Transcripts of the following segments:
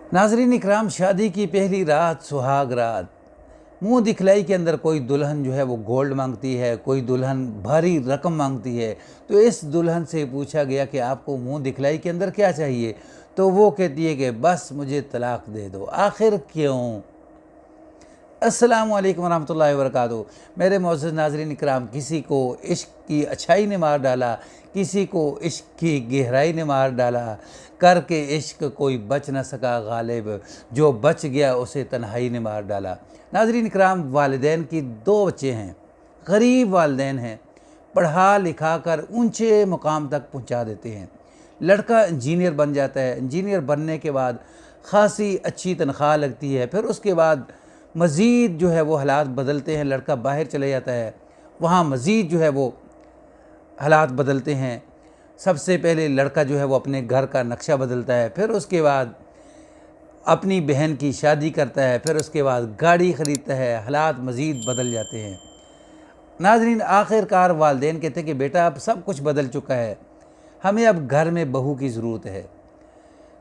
नाज़रीन इकराम, शादी की पहली रात सुहाग रात। मुंह दिखलाई के अंदर कोई दुल्हन जो है वो गोल्ड मांगती है, कोई दुल्हन भारी रकम मांगती है। तो इस दुल्हन से पूछा गया कि आपको मुंह दिखलाई के अंदर क्या चाहिए, तो वो कहती है कि बस मुझे तलाक दे दो। आखिर क्यों? अस्सलामु अलैकुम वरहमतुल्लाहि वबरकातुहू। मेरे मोअज़्ज़ज़ नाज़रीन इकराम, किसी को इश्क की अच्छाई ने मार डाला, किसी को इश्क की गहराई ने मार डाला। करके इश्क कोई बच न सका गालिब, जो बच गया उसे तन्हाई ने मार डाला। नाज़रीन इकराम, वालिदैन की दो बच्चे हैं, गरीब वालिदैन हैं, पढ़ा लिखा कर ऊंचे मुकाम तक पहुंचा देते हैं। लड़का इंजीनियर बन जाता है, इंजीनियर बनने के बाद खासी अच्छी तनख्वाह लगती है। फिर उसके बाद मज़ीद जो है वो हालात बदलते हैं, लड़का बाहर चले जाता है, वहाँ मज़ीद जो है वो हालात बदलते हैं। सबसे पहले लड़का जो है वो अपने घर का नक्शा बदलता है, फिर उसके बाद अपनी बहन की शादी करता है, फिर उसके बाद गाड़ी ख़रीदता है, हालात मज़ीद बदल जाते हैं। नाज़रीन, आखिरकार वालिदैन कहते हैं कि बेटा अब सब कुछ बदल चुका है, हमें अब घर में बहू की ज़रूरत है।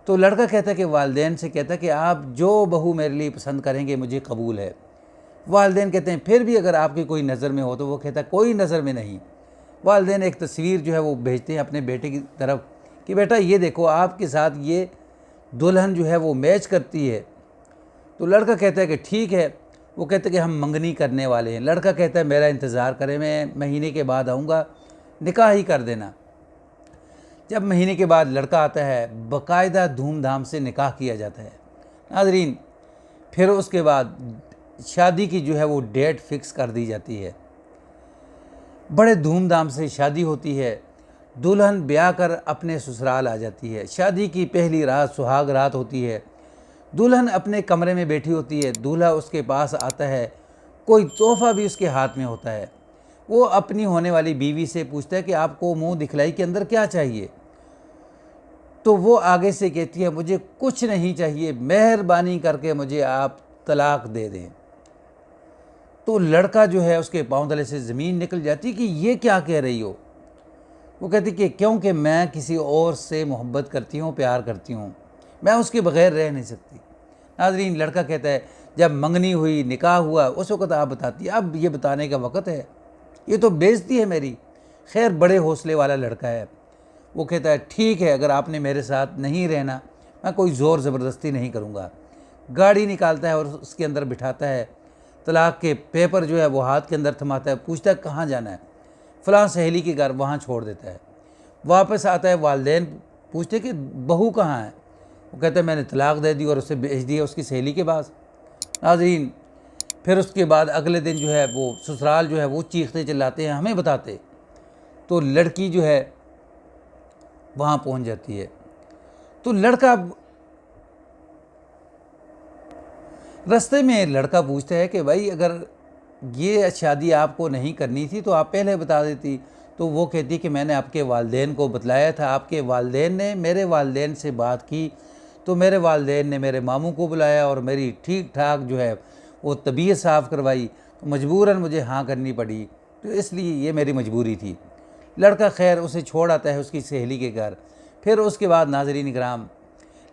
तो लड़का कहता है कि वालिदैन से कहता है कि आप जो बहू मेरे लिए पसंद करेंगे मुझे कबूल है। वालिदैन कहते हैं फिर भी अगर आपकी कोई नज़र में हो, तो वो कहता है कोई नज़र में नहीं। वालिदैन एक तस्वीर जो है वो भेजते हैं अपने बेटे की तरफ कि बेटा ये देखो, आपके साथ ये दुल्हन जो है वो मैच करती है। तो लड़का कहता है कि ठीक है। वो कहते हैं कि हम मंगनी करने वाले हैं। लड़का कहता है मेरा इंतज़ार करें, मैं महीने के बाद आऊँगा, निकाह ही कर देना। जब महीने के बाद लड़का आता है, बाकायदा धूमधाम से निकाह किया जाता है। नाज़रीन, फिर उसके बाद शादी की जो है वो डेट फिक्स कर दी जाती है, बड़े धूमधाम से शादी होती है। दुल्हन ब्याह कर अपने ससुराल आ जाती है। शादी की पहली रात सुहाग रात होती है। दुल्हन अपने कमरे में बैठी होती है, दूल्हा उसके पास आता है, कोई तोहफ़ा भी उसके हाथ में होता है। वो अपनी होने वाली बीवी से पूछता है कि आपको मुंह दिखलाई के अंदर क्या चाहिए। तो वो आगे से कहती है मुझे कुछ नहीं चाहिए, मेहरबानी करके मुझे आप तलाक दे दें। तो लड़का जो है उसके पाँव तले से ज़मीन निकल जाती कि ये क्या कह रही हो। वो कहती कि क्योंकि मैं किसी और से मोहब्बत करती हूँ, प्यार करती हूँ, मैं उसके बग़ैर रह नहीं सकती। नाज़रीन, लड़का कहता है जब मंगनी हुई, निकाह हुआ, उस वक़्त आप बताती है, अब ये बताने का वक़्त है, ये तो बेइज़्ज़ती है मेरी। खैर, बड़े हौसले वाला लड़का है। वो कहता है ठीक है, अगर आपने मेरे साथ नहीं रहना, मैं कोई ज़ोर ज़बरदस्ती नहीं करूँगा। गाड़ी निकालता है और उसके अंदर बिठाता है। तलाक के पेपर जो है वो हाथ के अंदर थमाता है, पूछता है कहाँ जाना है, फ़लाँ सहेली के घर, वहाँ छोड़ देता है। वापस आता है, वालिदैन पूछते कि बहू कहाँ है। वो कहता है मैंने तलाक दे दी और उसे भेज दिया उसकी सहेली के पास। नाज़रीन, फिर उसके बाद अगले दिन जो है वो ससुराल जो है वो चीखते चिल्लाते हैं, हमें बताते। तो लड़की जो है वहाँ पहुँच जाती है। तो लड़का, रास्ते में लड़का पूछता है कि भाई अगर ये शादी आपको नहीं करनी थी तो आप पहले बता देती। तो वो कहती कि मैंने आपके वालिदैन को बतलाया था, आपके वालिदैन ने मेरे वालिदैन से बात की, तो मेरे वालिदैन ने मेरे मामू को बुलाया और मेरी ठीक ठाक जो है वो तबीयत साफ़ करवाई, तो मजबूरन मुझे हाँ करनी पड़ी, तो इसलिए ये मेरी मजबूरी थी। लड़का खैर उसे छोड़ आता है उसकी सहेली के घर। फिर उसके बाद नाज़रीन इकराम,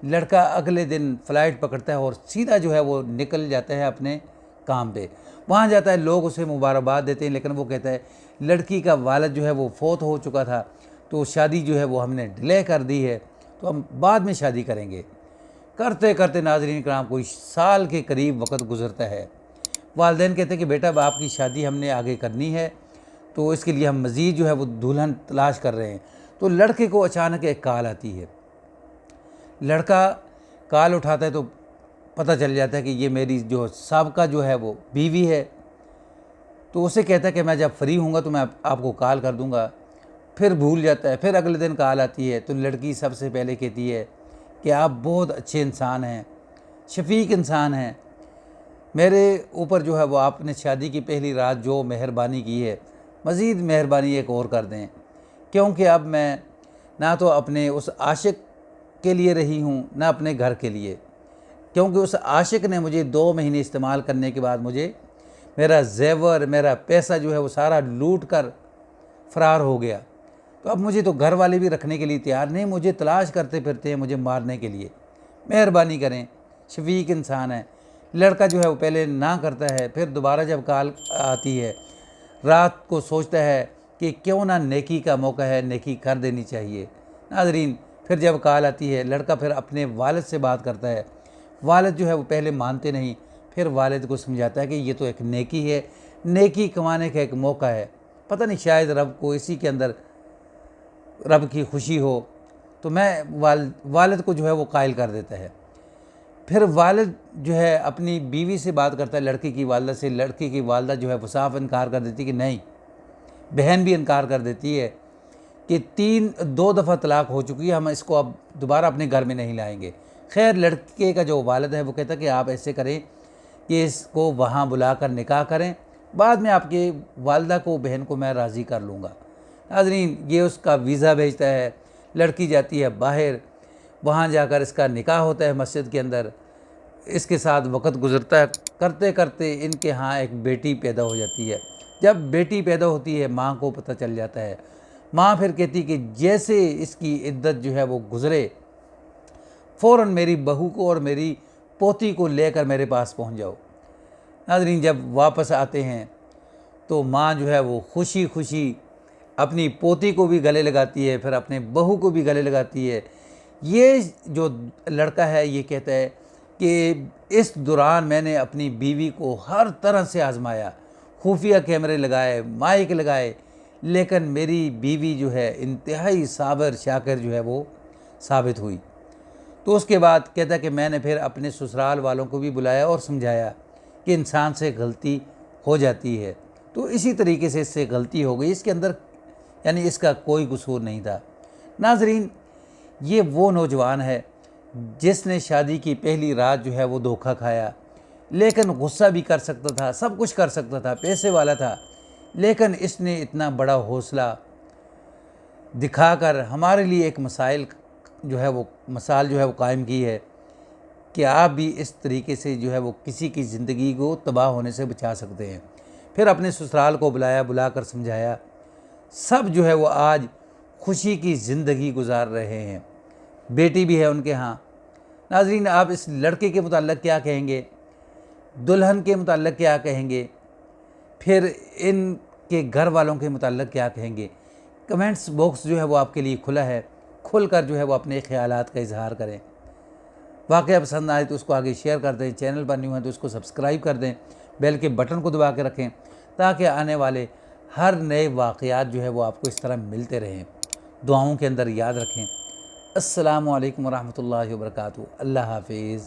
लड़का अगले दिन फ़्लाइट पकड़ता है और सीधा जो है वो निकल जाता है अपने काम पे। वहाँ जाता है, लोग उसे मुबारकबाद देते हैं, लेकिन वो कहता है लड़की का वालिद जो है वो फ़ौत हो चुका था, तो शादी जो है वो हमने डिले कर दी है, तो हम बाद में शादी करेंगे। करते करते नाज़रीन कराम कोई साल के करीब वक्त गुज़रता है। वालिदैन कहते हैं कि बेटा अब आपकी शादी हमने आगे करनी है, तो इसके लिए हम मज़ीद जो है वो दुल्हन तलाश कर रहे हैं। तो लड़के को अचानक एक कॉल आती है। लड़का कॉल उठाता है तो पता चल जाता है कि ये मेरी जो साबका जो है वो बीवी है। तो उसे कहता है कि मैं जब फ्री हूँगा तो मैं आपको कॉल कर दूँगा। फिर भूल जाता है। फिर अगले दिन कॉल आती है तो लड़की सबसे पहले कहती है कि आप बहुत अच्छे इंसान हैं, शफीक इंसान हैं, मेरे ऊपर जो है वो आपने शादी की पहली रात जो मेहरबानी की है, मज़ीद मेहरबानी एक और कर दें, क्योंकि अब मैं ना तो अपने उस आशिक के लिए रही हूँ ना अपने घर के लिए, क्योंकि उस आशिक ने मुझे 2 महीने इस्तेमाल करने के बाद मुझे मेरा जेवर, मेरा पैसा जो है वो सारा लूट कर फ़रार हो गया। तो अब मुझे तो घर वाले भी रखने के लिए तैयार नहीं, मुझे तलाश करते फिरते हैं मुझे मारने के लिए, मेहरबानी करें। शफीक इंसान है। लड़का जो है वो पहले ना करता है, फिर दोबारा जब कॉल आती है रात को सोचता है कि क्यों ना नेकी का मौका है, नेकी कर देनी चाहिए। नाज़रीन, फिर जब कॉल आती है लड़का फिर अपने वालिद से बात करता है। वालिद जो है वो पहले मानते नहीं, फिर वालिद को समझाता है कि ये तो एक नेकी है, नेकी कमाने का एक मौका है। पता नहीं शायद रब को इसी के अंदर रब की खुशी हो, तो मैं वालिद को जो है वो कायल कर देता है। फिर वालिद जो है अपनी बीवी से बात करता है, लड़की की वालदा से। लड़की की वालदा जो है वो साफ इनकार कर देती कि नहीं, बहन भी इनकार कर देती है कि 2 दफ़ा तलाक हो चुकी है, हम इसको अब दोबारा अपने घर में नहीं लाएंगे। खैर, लड़के का जो वालिद है वो कहता है कि आप ऐसे करें कि इसको वहाँ बुलाकर निकाह करें, बाद में आपके वालदा को, बहन को मैं राज़ी कर लूँगा। नाज़रीन, ये उसका वीज़ा भेजता है, लड़की जाती है बाहर, वहाँ जाकर इसका निकाह होता है मस्जिद के अंदर। इसके साथ वक्त गुज़रता है, करते करते इनके यहाँ एक बेटी पैदा हो जाती है। जब बेटी पैदा होती है माँ को पता चल जाता है। माँ फिर कहती कि जैसे इसकी इद्दत जो है वो गुज़रे, फ़ौरन मेरी बहू को और मेरी पोती को लेकर मेरे पास पहुँच जाओ। नाज़रीन, जब वापस आते हैं तो माँ जो है वो खुशी खुशी अपनी पोती को भी गले लगाती है, फिर अपने बहू को भी गले लगाती है। ये जो लड़का है ये कहता है कि इस दौरान मैंने अपनी बीवी को हर तरह से आजमाया, खुफिया कैमरे लगाए, माइक लगाए, लेकिन मेरी बीवी जो है इंतहाई साबर शाकर जो है वो साबित हुई। तो उसके बाद कहता है कि मैंने फिर अपने ससुराल वालों को भी बुलाया और समझाया कि इंसान से गलती हो जाती है। तो इसी तरीके से इससे गलती हो गई, इसके अंदर यानी इसका कोई कसूर नहीं था। नाज़रीन, ये वो नौजवान है जिसने शादी की पहली रात जो है वो धोखा खाया, लेकिन गुस्सा भी कर सकता था, सब कुछ कर सकता था, पैसे वाला था, लेकिन इसने इतना बड़ा हौसला दिखाकर हमारे लिए एक मिसाल जो है वो कायम की है कि आप भी इस तरीके से जो है वो किसी की ज़िंदगी को तबाह होने से बचा सकते हैं। फिर अपने ससुराल को बुलाकर समझाया, सब जो है वो आज खुशी की ज़िंदगी गुजार रहे हैं। बेटी भी है उनके यहाँ। नाज़रीन, आप इस लड़के के मुताल्लिक़ क्या कहेंगे, दुल्हन के मुताल्लिक़ क्या कहेंगे, फिर इनके घर वालों के मुताल्लिक़ क्या कहेंगे? कमेंट्स बॉक्स जो है वो आपके लिए खुला है, खुलकर जो है वो अपने ख़यालात का इजहार करें। वाक़या पसंद आए तो उसको आगे शेयर कर दें, चैनल पर न्यू है तो उसको सब्सक्राइब कर दें, बेल के बटन को दबा के रखें ताकि आने वाले हर नए वाक़यात जो है वो आपको इस तरह मिलते रहें। दुआओं के अंदर याद रखें। अस्सलामु अलैकुम वरहमतुल्लाहि वबरकातुहू। अल्लाह हाफ़िज़।